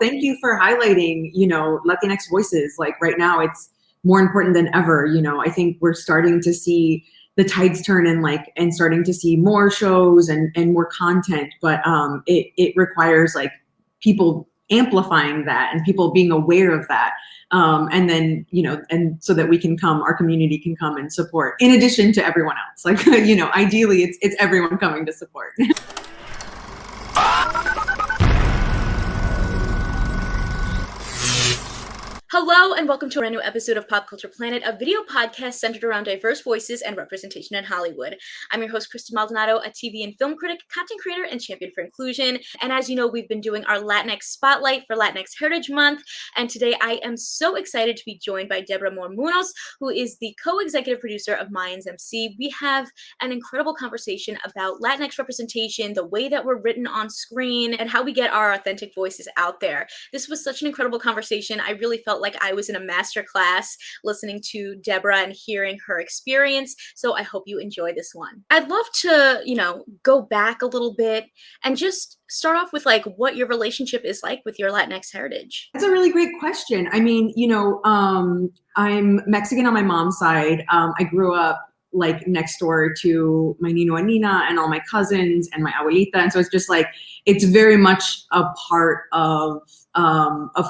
thank you for highlighting, Latinx voices. Like right now, it's more important than ever. I think we're starting to see the tides turn and starting to see more shows and more content, but it requires like people amplifying that and people being aware of that. And then, and so that our community can come and support in addition to everyone else. Like, ideally it's everyone coming to support. Hello and welcome to a brand new episode of Pop Culture Planet, a video podcast centered around diverse voices and representation in Hollywood. I'm your host, Kristen Maldonado, a TV and film critic, content creator, and champion for inclusion. And as you know, we've been doing our Latinx Spotlight for Latinx Heritage Month. And today I am so excited to be joined by Debra Moore Muñoz, who is the co-executive producer of Mayans M.C. We have an incredible conversation about Latinx representation, the way that we're written on screen, and how we get our authentic voices out there. This was such an incredible conversation. I really felt like I was in a master class listening to Debra and hearing her experience. So I hope you enjoy this one. I'd love to, go back a little bit and just start off with like what your relationship is like with your Latinx heritage. That's a really great question. I mean, I'm Mexican on my mom's side. I grew up like next door to my Nino and Nina and all my cousins and my abuelita. And so it's just like, it's very much a part of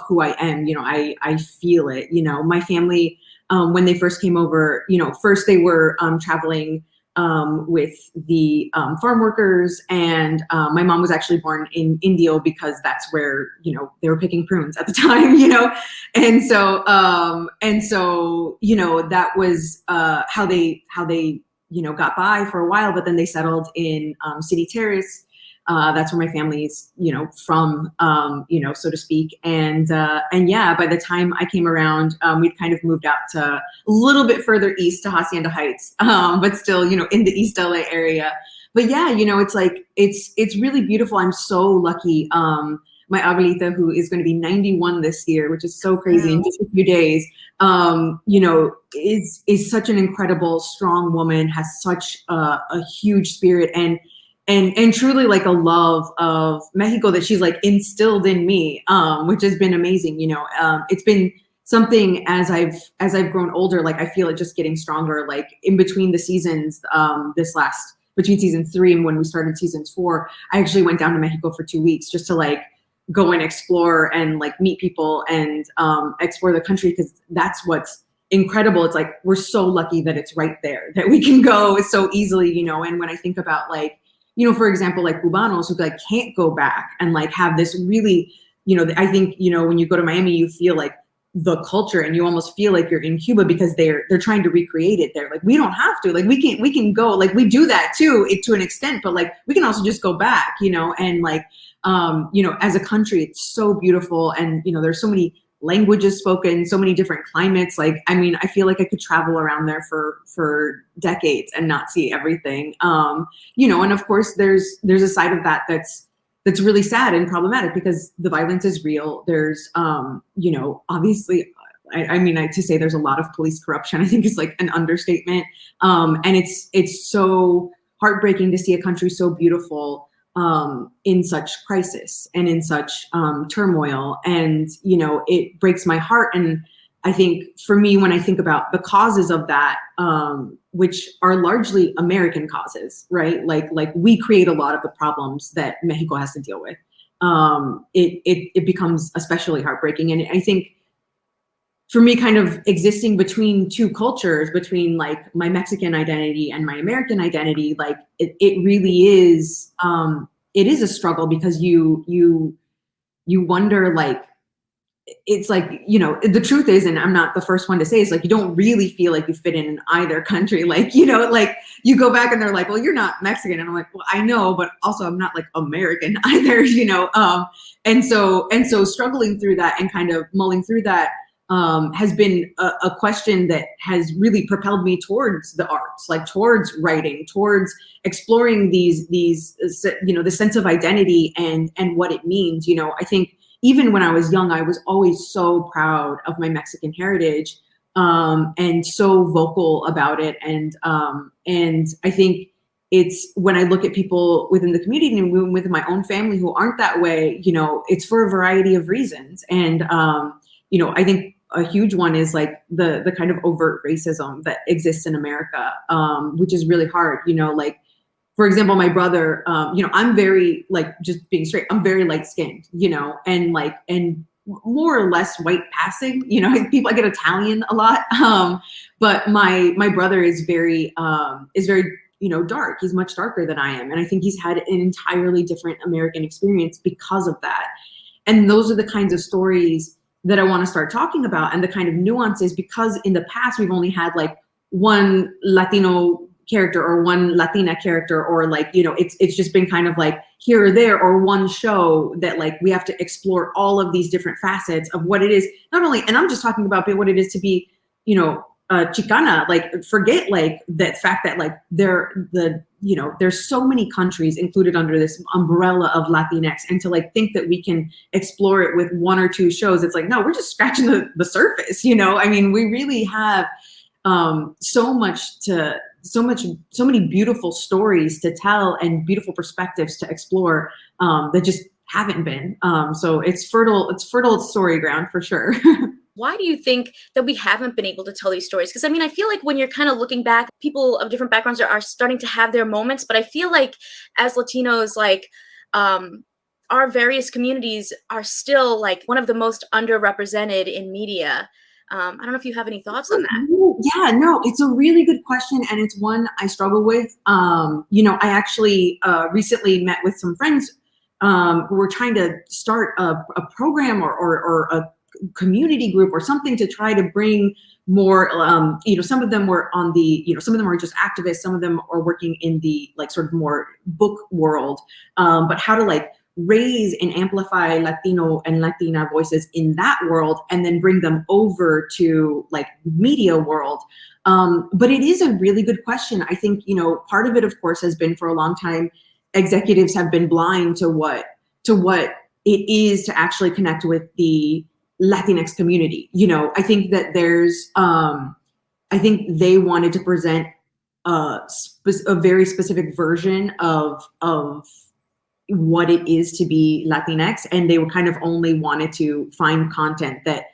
who I am. I feel it. My family, when they first came over, first they were traveling with the farm workers, and my mom was actually born in Indio because that's where they were picking prunes at the time. And so that was how they got by for a while, but then they settled in City Terrace. That's where my family's, from, so to speak. And yeah, by the time I came around, we'd kind of moved out to a little bit further east to Hacienda Heights, but still, in the East LA area. But yeah, it's like, it's really beautiful. I'm so lucky. My abuelita, who is going to be 91 this year, which is so crazy, in just a few days, is such an incredible, strong woman, has such a huge spirit and truly like a love of Mexico that she's like instilled in me, which has been amazing. It's been something as I've grown older, like I feel it just getting stronger, like in between the seasons, between season 3 and when we started season 4, I actually went down to Mexico for 2 weeks just to like go and explore and like meet people and explore the country, because that's what's incredible. It's like, we're so lucky that it's right there, that we can go so easily, and when I think about like, for example, like Cubanos who like can't go back and like have this really, I think, when you go to Miami, you feel like the culture and you almost feel like you're in Cuba because they're trying to recreate it there. Like, we don't have to, like, we can go, like, we do that too, to an extent, but like, we can also just go back, and like, as a country, it's so beautiful. And, there's so many languages spoken, so many different climates. Like, I mean, I feel like I could travel around there for decades and not see everything. And of course there's a side of that that's really sad and problematic because the violence is real. There's, obviously, to say there's a lot of police corruption, I think is like an understatement. And it's so heartbreaking to see a country so beautiful in such crisis and in such turmoil. And, it breaks my heart. And I think for me, when I think about the causes of that, which are largely American causes, right? Like we create a lot of the problems that Mexico has to deal with. It becomes especially heartbreaking. And I think for me, kind of existing between two cultures, between like my Mexican identity and my American identity, like it really is, it is a struggle because you wonder, like, it's like, the truth is, and I'm not the first one to say, is like, you don't really feel like you fit in either country. Like, like you go back and they're like, well, you're not Mexican. And I'm like, well, I know, but also I'm not like American either, and so struggling through that and kind of mulling through that, has been a question that has really propelled me towards the arts, like towards writing, towards exploring these, the sense of identity and what it means. I think even when I was young, I was always so proud of my Mexican heritage, and so vocal about it. And I think it's when I look at people within the community and within my own family who aren't that way, you know, it's for a variety of reasons. And, you know, I think a huge one is like the kind of overt racism that exists in America, which is really hard, you know, like, for example, my brother, you know, I'm very, like, just being straight, I'm very light skinned, you know, and like, and more or less white passing, you know, people, I get Italian a lot. But my brother is very, you know, dark. He's much darker than I am. And I think he's had an entirely different American experience because of that. And those are the kinds of stories that I want to start talking about, and the kind of nuances, because in the past we've only had like one Latino character or one Latina character, or like, you know, it's just been kind of like here or there, or one show that like we have to explore all of these different facets of what it is, not only, and I'm just talking about what it is to be, you know, Chicana, like forget like that fact that like you know, there's so many countries included under this umbrella of Latinx, and to like think that we can explore it with one or two shows, it's like, no, we're just scratching the surface, you know? I mean, we really have so many beautiful stories to tell and beautiful perspectives to explore that just haven't been. So it's fertile story ground for sure. Why do you think that we haven't been able to tell these stories? Because I mean, I feel like when you're kind of looking back, people of different backgrounds are starting to have their moments, but I feel like as Latinos, like our various communities are still like one of the most underrepresented in media. I don't know if you have any thoughts on that. Yeah, no, it's a really good question, and it's one I struggle with. You know, I actually recently met with some friends who were trying to start a program or a community group or something to try to bring more, you know, some of them were on the, you know, some of them are just activists, some of them are working in the like sort of more book world, but how to like raise and amplify Latino and Latina voices in that world and then bring them over to like media world. But it is a really good question. I think, you know, part of it, of course, has been for a long time, executives have been blind to what it is to actually connect with the Latinx community. You know, I think that there's, I think they wanted to present a very specific version of what it is to be Latinx, and they were kind of only wanted to find content that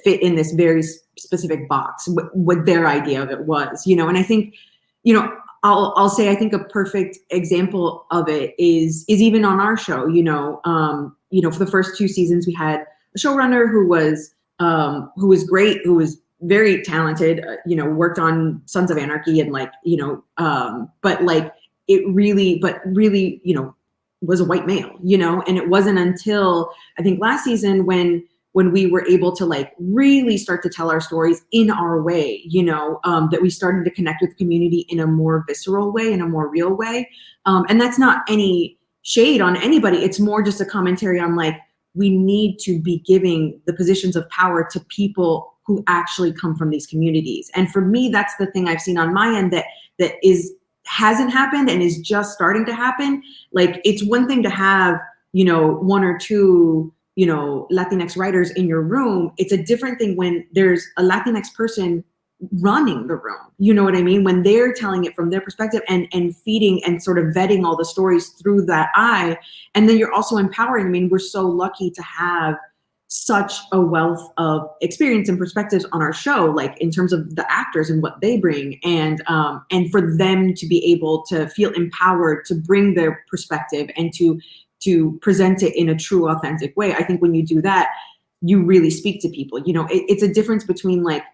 fit in this very specific box, what their idea of it was, you know. And I think, you know, I'll say, I think a perfect example of it is even on our show, you know, for the first 2 seasons we had a showrunner who was great, who was very talented, you know, worked on Sons of Anarchy and like, you know, but really, you know, was a white male, you know. And it wasn't until I think last season when we were able to like really start to tell our stories in our way, you know, that we started to connect with the community in a more visceral way, in a more real way. And that's not any shade on anybody. It's more just a commentary on like, we need to be giving the positions of power to people who actually come from these communities. And for me, that's the thing I've seen on my end that hasn't happened and is just starting to happen. Like, it's one thing to have, you know, 1 or 2, you know, Latinx writers in your room. It's a different thing when there's a Latinx person running the room. You know what I mean? When they're telling it from their perspective and feeding and sort of vetting all the stories through that eye. And then you're also empowering. I mean, we're so lucky to have such a wealth of experience and perspectives on our show, like in terms of the actors and what they bring, and for them to be able to feel empowered to bring their perspective and to present it in a true, authentic way. I think when you do that, you really speak to people. You know, it's a difference between like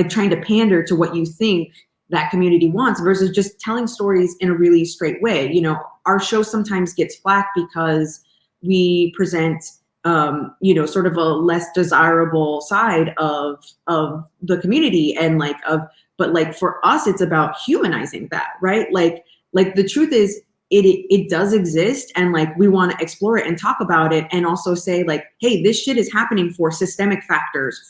trying to pander to what you think that community wants versus just telling stories in a really straight way. You know, our show sometimes gets flack because we present, you know, sort of a less desirable side of the community, and but like for us, it's about humanizing that, right? Like the truth is, it does exist, and like we want to explore it and talk about it, and also say like, hey, this shit is happening for systemic factors,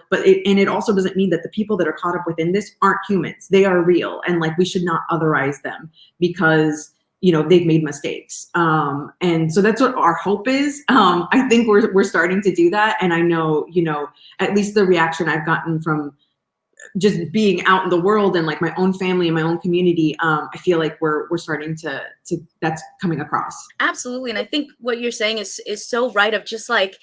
but it also doesn't mean that the people that are caught up within this aren't humans. They are real, and like we should not otherize them because, you know, they've made mistakes. And so that's what our hope is. I think we're starting to do that, and I know, you know, at least the reaction I've gotten from just being out in the world and like my own family and my own community, I feel like we're starting to that's coming across. Absolutely. And I think what you're saying is so right, of just like,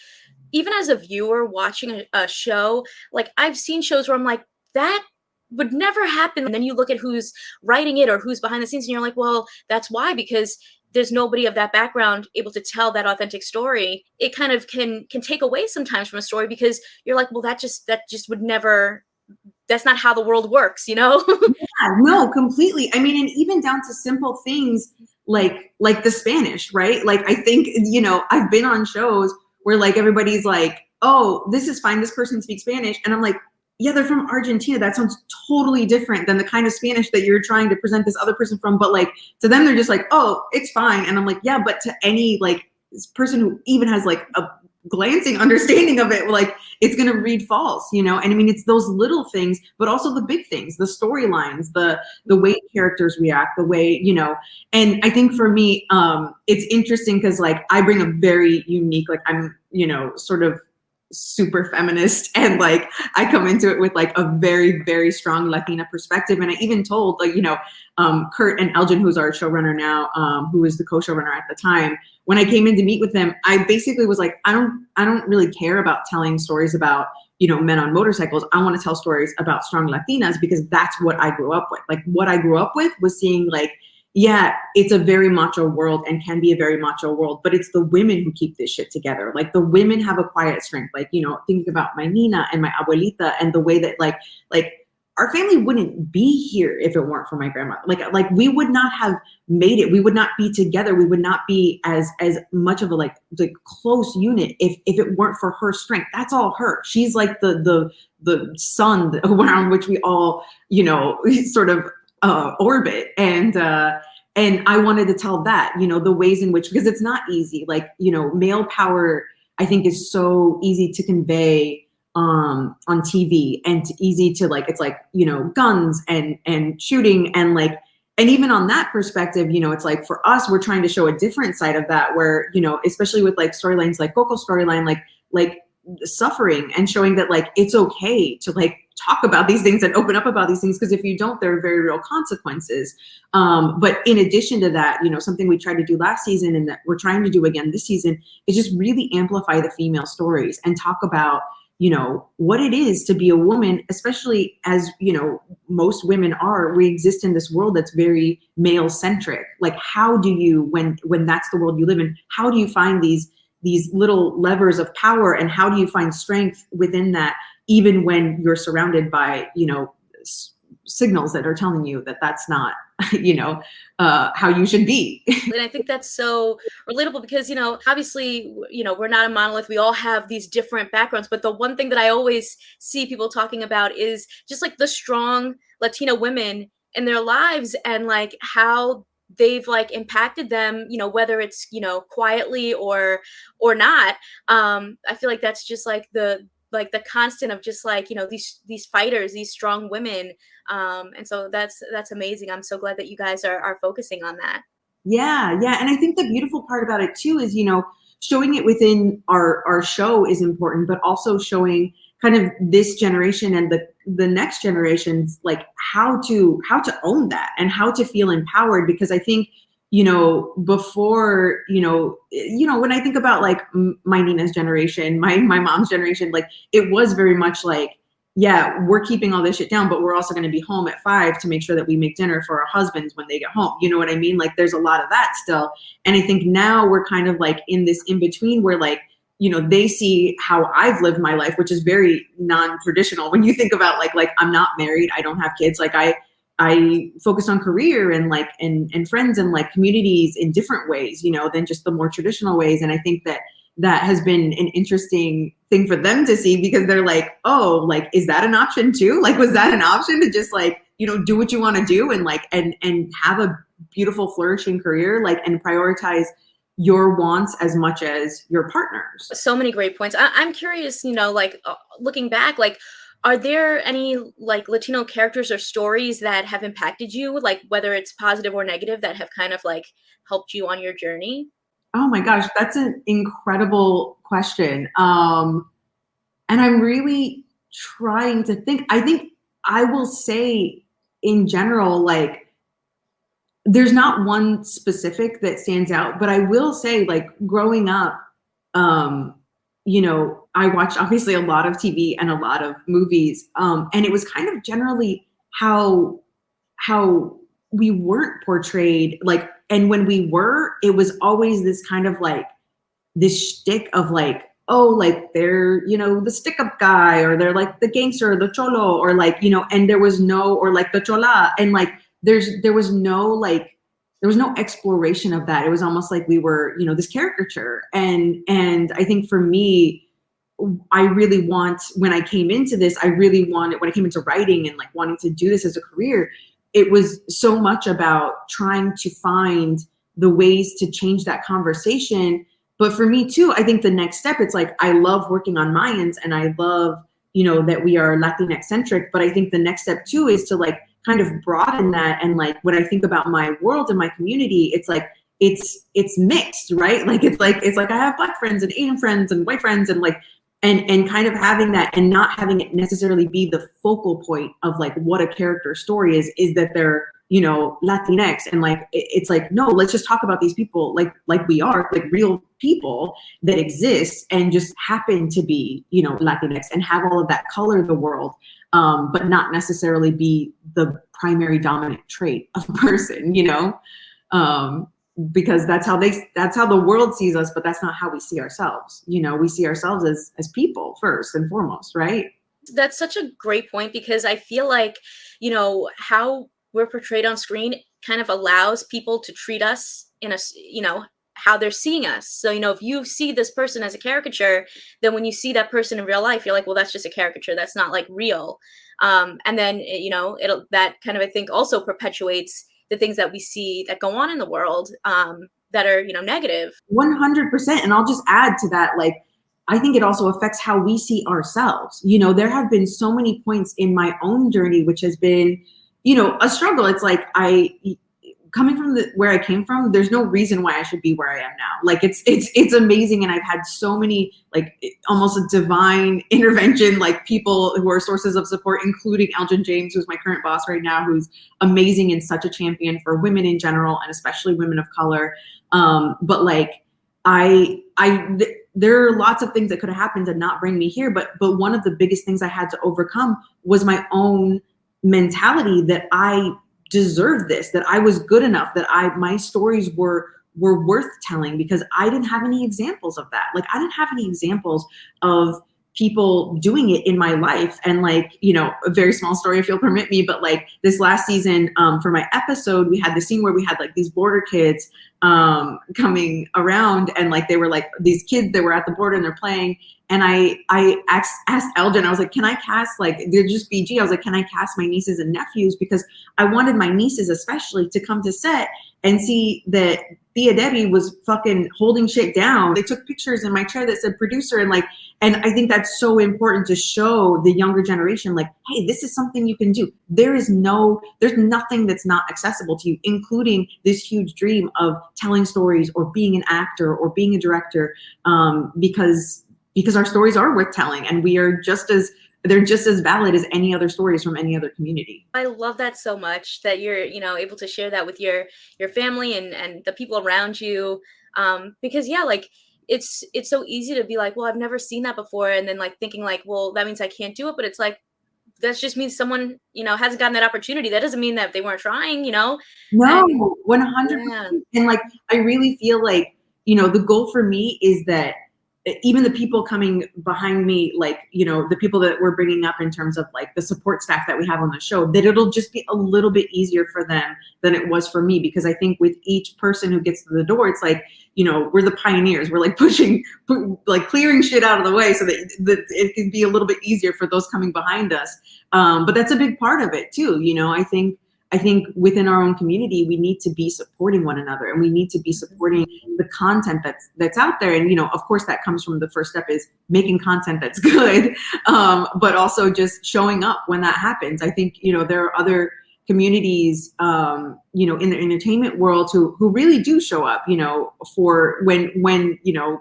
even as a viewer watching a show, like I've seen shows where I'm like, that would never happen. And then you look at who's writing it or who's behind the scenes, and you're like, well, that's why, because there's nobody of that background able to tell that authentic story. It kind of can take away sometimes from a story, because you're like, well, that just would never, that's not how the world works, you know? Yeah, no, completely. I mean, and even down to simple things like the Spanish, right? Like, I think, you know, I've been on shows where like everybody's like, oh, this is fine, this person speaks Spanish. And I'm like, yeah, they're from Argentina. That sounds totally different than the kind of Spanish that you're trying to present this other person from. But like, to them, they're just like, oh, it's fine. And I'm like, yeah, but to any like this person who even has like a glancing understanding of it, like it's going to read false, you know? And I mean, it's those little things, but also the big things, the storylines, the way characters react, the way, you know. And I think for me, it's interesting because like I bring a very unique, like I'm, you know, sort of super feminist, and like I come into it with like a very, very strong Latina perspective. And I even told like, you know, Kurt and Elgin, who's our showrunner now, who was the co-showrunner at the time, when I came in to meet with them, I basically was like, I don't really care about telling stories about, you know, men on motorcycles. I want to tell stories about strong Latinas, because that's what I grew up with. Like what I grew up with was seeing like, yeah, it's a very macho world and can be a very macho world, but it's the women who keep this shit together. Like the women have a quiet strength. Like, you know, thinking about my Nina and my abuelita and the way that like our family wouldn't be here if it weren't for my grandmother. Like we would not have made it. We would not be together. We would not be as much of a like close unit if it weren't for her strength. That's all her. She's like the sun around which we all, you know, sort of orbit. And I wanted to tell that, you know, the ways in which, because it's not easy, like, you know, male power, I think is so easy to convey on TV, and easy to like, it's like, you know, guns and shooting, and like, and even on that perspective, you know, it's like for us, we're trying to show a different side of that, where, you know, especially with like storylines like Coco's storyline, like suffering, and showing that like it's okay to like talk about these things and open up about these things, because if you don't, there are very real consequences. But in addition to that, you know, something we tried to do last season and that we're trying to do again this season is just really amplify the female stories and talk about, you know, what it is to be a woman, especially as, you know, most women are, we exist in this world that's very male centric. Like, how do you, when that's the world you live in, how do you find these little levers of power, and how do you find strength within that, even when you're surrounded by, you know, signals that are telling you that that's not, you know, how you should be. And I think that's so relatable, because, you know, obviously, you know, we're not a monolith. We all have these different backgrounds. But the one thing that I always see people talking about is just like the strong Latina women in their lives, and like how they've like impacted them, you know, whether it's, you know, quietly or not. I feel like that's just like the constant of just like, you know, these fighters, these strong women. And so that's amazing. I'm so glad that you guys are focusing on that. Yeah. And I think the beautiful part about it too is, you know, showing it within our show is important, but also showing kind of this generation and the next generations, like how to own that and how to feel empowered. Because I think, you know, before, you know, when I think about like my Nina's generation, my mom's generation, like it was very much like, yeah, we're keeping all this shit down, but we're also going to be home at 5 to make sure that we make dinner for our husbands when they get home. You know what I mean? Like there's a lot of that still. And I think now we're kind of like in this in between where like, you know, they see how I've lived my life, which is very non-traditional. When you think about like I'm not married, I don't have kids. Like I focused on career and like, and friends and like communities in different ways, you know, than just the more traditional ways. And I think that has been an interesting thing for them to see, because they're like, oh, like, is that an option too? Like, was that an option to just like, you know, do what you want to do and like, and have a beautiful flourishing career, like, and prioritize your wants as much as your partner's. So many great points. I'm curious, you know, like looking back, like, are there any like Latino characters or stories that have impacted you, like whether it's positive or negative, that have kind of like helped you on your journey? Oh my gosh, that's an incredible question. And I'm really trying to think. I think I will say in general, like, there's not one specific that stands out, but I will say, like, growing up, you know, I watched obviously a lot of TV and a lot of movies, and it was kind of generally how we weren't portrayed, like, and when we were, it was always this kind of like this shtick of like, oh, like they're, you know, the stick up guy, or they're like the gangster, the cholo, or like, you know, and there was no, or like the chola, and like there was no like, there was no exploration of that. It was almost like we were, you know, this caricature. And I think for me, I really want, when I came into this, I really wanted, when I came into writing and like wanting to do this as a career, it was so much about trying to find the ways to change that conversation. But for me too, I think the next step, it's like, I love working on Mayans, and I love, you know, that we are Latinx centric, but I think the next step too is to like kind of broaden that. And like, when I think about my world and my community, it's like, it's mixed, right? Like, it's like I have Black friends and Asian friends and white friends, and like, and kind of having that, and not having it necessarily be the focal point of like what a character story is that they're, you know, Latinx, and like it's like, no, let's just talk about these people like we are, like real people that exist and just happen to be, you know, Latinx, and have all of that color the world, but not necessarily be the primary dominant trait of a person, you know, because that's how the world sees us, but that's not how we see ourselves. You know, we see ourselves as people first and foremost, right? That's such a great point, because I feel like, you know, how we're portrayed on screen kind of allows people to treat us in a, you know, how they're seeing us. So, you know, if you see this person as a caricature, then when you see that person in real life, you're like, well, that's just a caricature. That's not like real. And then, you know, that kind of, I think, also perpetuates the things that we see that go on in the world, that are, you know, negative. 100%. And I'll just add to that, like, I think it also affects how we see ourselves. You know, there have been so many points in my own journey, which has been, you know, a struggle. It's like, coming from where I came from, there's no reason why I should be where I am now. Like, it's amazing. And I've had so many, like, almost a divine intervention, like people who are sources of support, including Elgin James, who's my current boss right now, who's amazing and such a champion for women in general, and especially women of color. But like, there are lots of things that could have happened to not bring me here. But one of the biggest things I had to overcome was my own mentality that I deserved this, that I was good enough, that my stories were worth telling, because I didn't have any examples of that. Like, I didn't have any examples of people doing it in my life. And like, you know, a very small story, if you'll permit me, but like this last season, for my episode, we had the scene where we had like these border kids coming around, and like they were like these kids that were at the border and they're playing. And I asked Elgin, I was like, can I cast, like, they're just BG. I was like, can I cast my nieces and nephews? Because I wanted my nieces especially to come to set and see that Thea Debbie was fucking holding shit down. They took pictures in my chair that said producer, and like, and I think that's so important to show the younger generation, like, hey, this is something you can do. There's nothing that's not accessible to you, including this huge dream of telling stories or being an actor or being a director, because our stories are worth telling, and they're just as valid as any other stories from any other community. I love that so much, that you're, you know, able to share that with your family and the people around you. Because yeah, like it's so easy to be like, well, I've never seen that before. And then like thinking like, well, that means I can't do it. But it's like, that just means someone, you know, hasn't gotten that opportunity. That doesn't mean that they weren't trying, you know? No, 100%. And like, I really feel like, you know, the goal for me is that even the people coming behind me, like, you know, the people that we're bringing up in terms of like the support staff that we have on the show, that it'll just be a little bit easier for them than it was for me. Because I think with each person who gets to the door, it's like, you know, we're the pioneers. We're like like clearing shit out of the way so that it can be a little bit easier for those coming behind us. But that's a big part of it too. You know, I think within our own community, we need to be supporting one another, and we need to be supporting the content that's out there. And, you know, of course, that comes from the first step is making content that's good, but also just showing up when that happens. I think, you know, there are other communities, you know, in the entertainment world who really do show up, you know, for when, you know,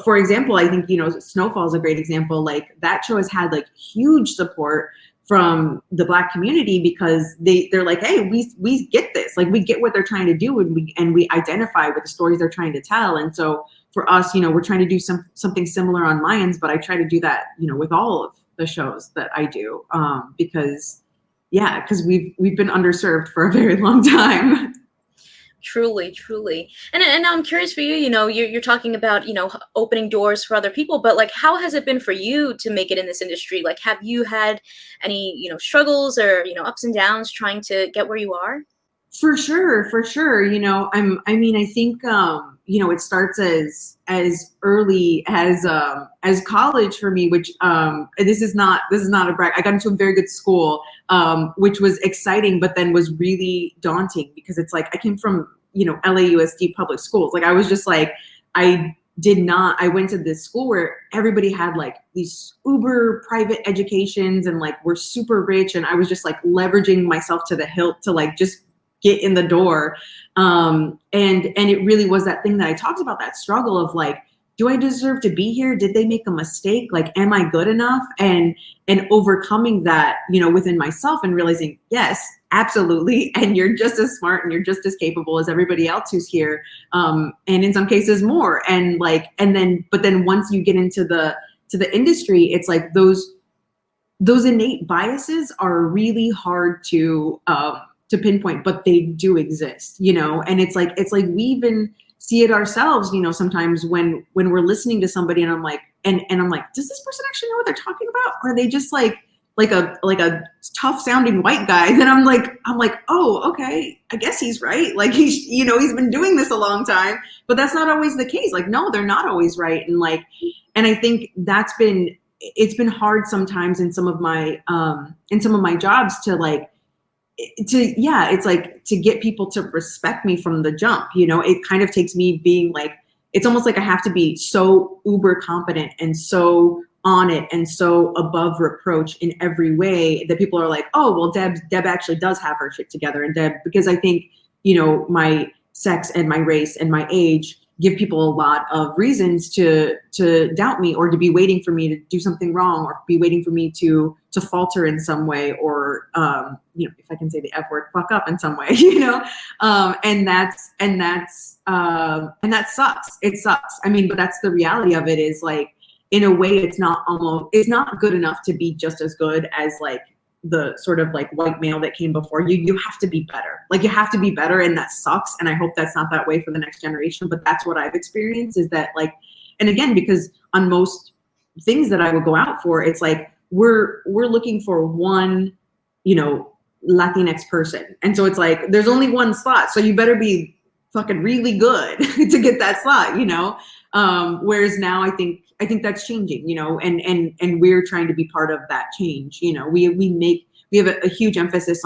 for example, I think, Snowfall is a great example. Like that show has had like huge support from the Black community because they're like, hey, we get this, like we get what they're trying to do, and we identify with the stories they're trying to tell. And so for us, we're trying to do something similar on Mayans, but I try to do that, with all of the shows that I do, because we've been underserved for a very long time. Truly, truly. And I'm curious for you, you're talking about, opening doors for other people, but like, how has it been for you to make it in this industry? Like, have you had any, struggles or, ups and downs trying to get where you are? For sure. I think, it starts as early as college for me, which, this is not a brag. I got into a very good school, which was exciting, but then was really daunting because it's like, I came from, LAUSD public schools. Like I was just like, I went to this school where everybody had like these uber private educations and like were super rich. And I was just like leveraging myself to the hilt to like, just get in the door. And it really was that thing that I talked about, that struggle of like, do I deserve to be here? Did they make a mistake? Like, am I good enough? And overcoming that, within myself and realizing, yes, absolutely. And you're just as smart and you're just as capable as everybody else who's here. And in some cases more. And but then once you get into the industry, it's like those innate biases are really hard to pinpoint, but they do exist, and it's like we even see it ourselves, sometimes when we're listening to somebody and I'm like, and I'm like, does this person actually know what they're talking about? Or are they just like a tough sounding white guy? Then I'm like, oh, okay, I guess he's right. Like he's been doing this a long time, but that's not always the case. Like, no, they're not always right. And I think it's been hard sometimes in some of my jobs to get people to respect me from the jump. It kind of takes me being like, it's almost like I have to be so uber competent and so on it and so above reproach in every way that people are like, oh, well, Deb actually does have her shit together. And Deb, because I think, my sex and my race and my age give people a lot of reasons to doubt me or to be waiting for me to do something wrong or be waiting for me to falter in some way or, if I can say the F word, fuck up in some way, and that sucks. It sucks. I mean, but that's the reality of it is like, in a way, it's not good enough to be just as good as like the sort of like white male that came before you. You have to be better. Like you have to be better, and that sucks. And I hope that's not that way for the next generation. But that's what I've experienced is that like, and again, because on most things that I would go out for, it's like we're looking for one, Latinx person, and so it's like there's only one slot, so you better be fucking really good to get that slot, whereas now I think that's changing, and we're trying to be part of that change. We have a huge emphasis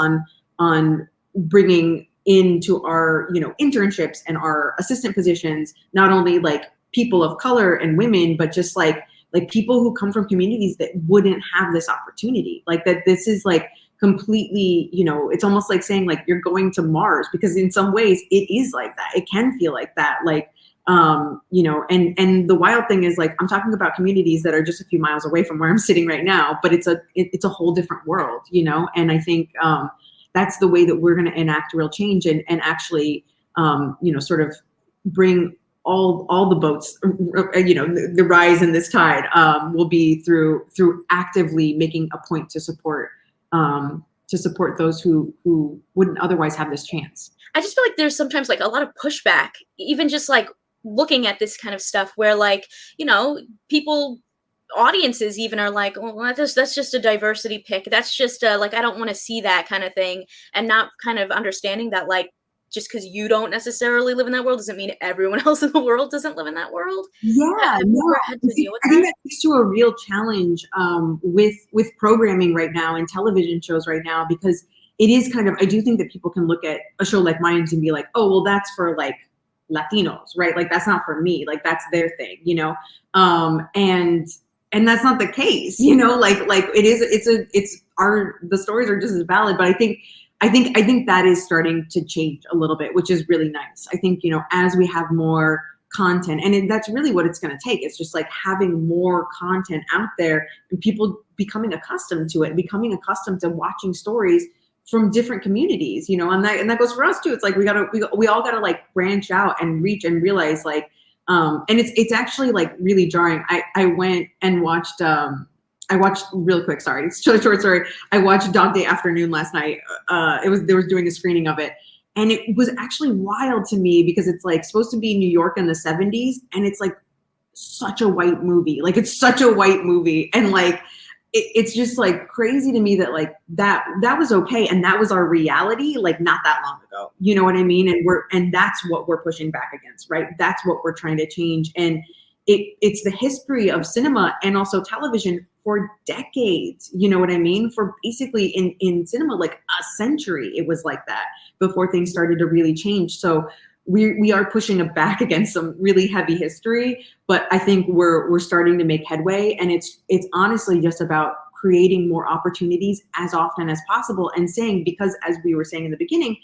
on bringing into our, internships and our assistant positions, not only like people of color and women, but just like people who come from communities that wouldn't have this opportunity. Like that this is like completely, it's almost like saying like you're going to Mars, because in some ways it is like that. It can feel like that. Like, and the wild thing is like, I'm talking about communities that are just a few miles away from where I'm sitting right now, but it's a whole different world, and I think, that's the way that we're going to enact real change and actually, sort of bring all the boats, the rise in this tide, will be through actively making a point to support those who wouldn't otherwise have this chance. I just feel like there's sometimes like a lot of pushback, even just like looking at this kind of stuff where like, people, audiences even are like, well, that's just a diversity pick. That's just like, I don't want to see that kind of thing, and not kind of understanding that like, just because you don't necessarily live in that world doesn't mean everyone else in the world doesn't live in that world. Yeah, no, had to deal with I think that leads to a real challenge with programming right now and television shows right now, because it is kind of, I do think that people can look at a show like Mayans and be like, oh, well, that's for like Latinos, right? Like that's not for me, like that's their thing, and that's not the case, like it is, the stories are just as valid, but I think that is starting to change a little bit, which is really nice. I think, as we have more content. And that's really what it's going to take. It's just like having more content out there and people becoming accustomed to it, becoming accustomed to watching stories from different communities, you know, and that goes for us too. It's like we all gotta like branch out and reach and realize like, and it's actually like really jarring. I went and watched, I watched real quick, sorry, it's a short story. I watched Dog Day Afternoon last night. They was doing a screening of it. And it was actually wild to me because it's like supposed to be New York in the 70s. And it's like such a white movie. Like it's such a white movie. And like, it's just like crazy to me that like that was okay. And that was our reality, like not that long ago, you know what I mean? And that's what we're pushing back against, right? That's what we're trying to change. And it's the history of cinema and also television for decades, you know what I mean? For basically in cinema, like a century, it was like that before things started to really change. So we are pushing back against some really heavy history, but I think we're starting to make headway, and it's honestly just about creating more opportunities as often as possible and saying, because as we were saying in the beginning,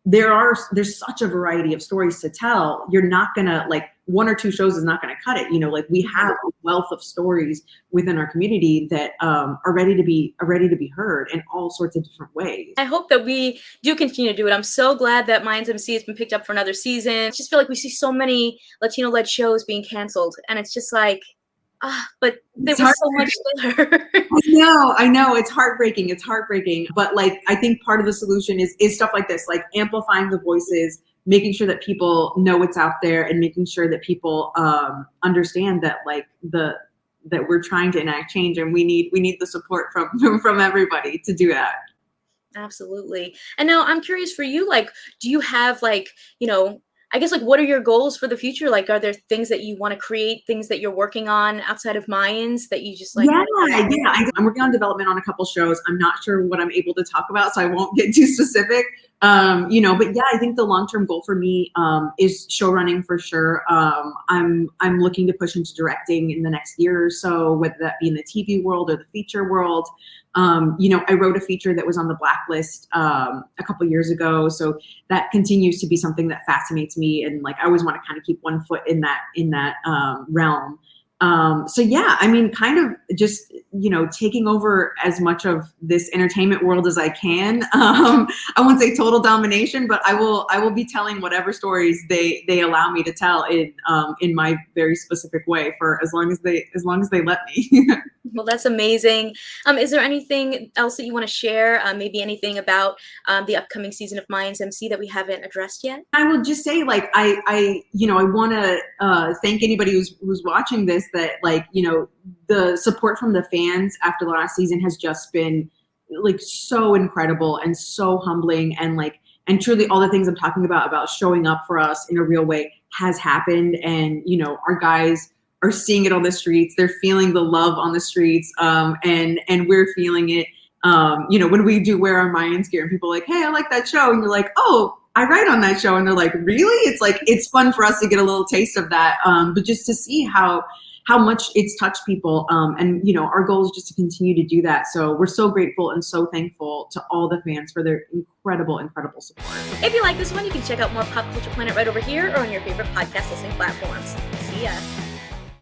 there's such a variety of stories to tell. You're not gonna like one or two shows is not gonna cut it. You know, like we have a wealth of stories within our community that are ready to be heard in all sorts of different ways. I hope that we do continue to do it. I'm so glad that Mayans M.C has been picked up for another season. I just feel like we see so many Latino-led shows being canceled, and it's just like, but there was so much there. I know. It's heartbreaking. But like, I think part of the solution is stuff like this, like amplifying the voices, making sure that people know it's out there, and making sure that people understand that like that we're trying to enact change, and we need the support from everybody to do that. Absolutely. And now I'm curious for you, like, do you have like, you know, I guess like what are your goals for the future? Like, are there things that you want to create, things that you're working on outside of Mayans that you just like? Yeah. I'm working on development on a couple shows. I'm not sure what I'm able to talk about, so I won't get too specific. You know, but yeah, I think the long-term goal for me is show running for sure. I'm looking to push into directing in the next year or so, whether that be in the TV world or the feature world. You know, I wrote a feature that was on the blacklist a couple years ago, so that continues to be something that fascinates me, and like I always want to kind of keep one foot in that realm. So yeah, I mean, kind of just, you know, taking over as much of this entertainment world as I can. I won't say total domination, but I will be telling whatever stories they allow me to tell in my very specific way for as long as they let me. Well, that's amazing. Is there anything else that you want to share? Maybe anything about the upcoming season of Mayans M.C that we haven't addressed yet? I will just say, like, I want to thank anybody who's watching this, that like, you know, the support from the fans after the last season has just been like so incredible and so humbling, and truly all the things I'm talking about showing up for us in a real way has happened. And, you know, our guys are seeing it on the streets. They're feeling the love on the streets. And we're feeling it. You know, when we do wear our Mayans gear and people are like, hey, I like that show. And you're like, oh, I write on that show. And they're like, really? It's like, it's fun for us to get a little taste of that. But just to see how much it's touched people. And, you know, our goal is just to continue to do that. So we're so grateful and so thankful to all the fans for their incredible support. If you like this one, you can check out more Pop Culture Planet right over here or on your favorite podcast listening platforms. See ya.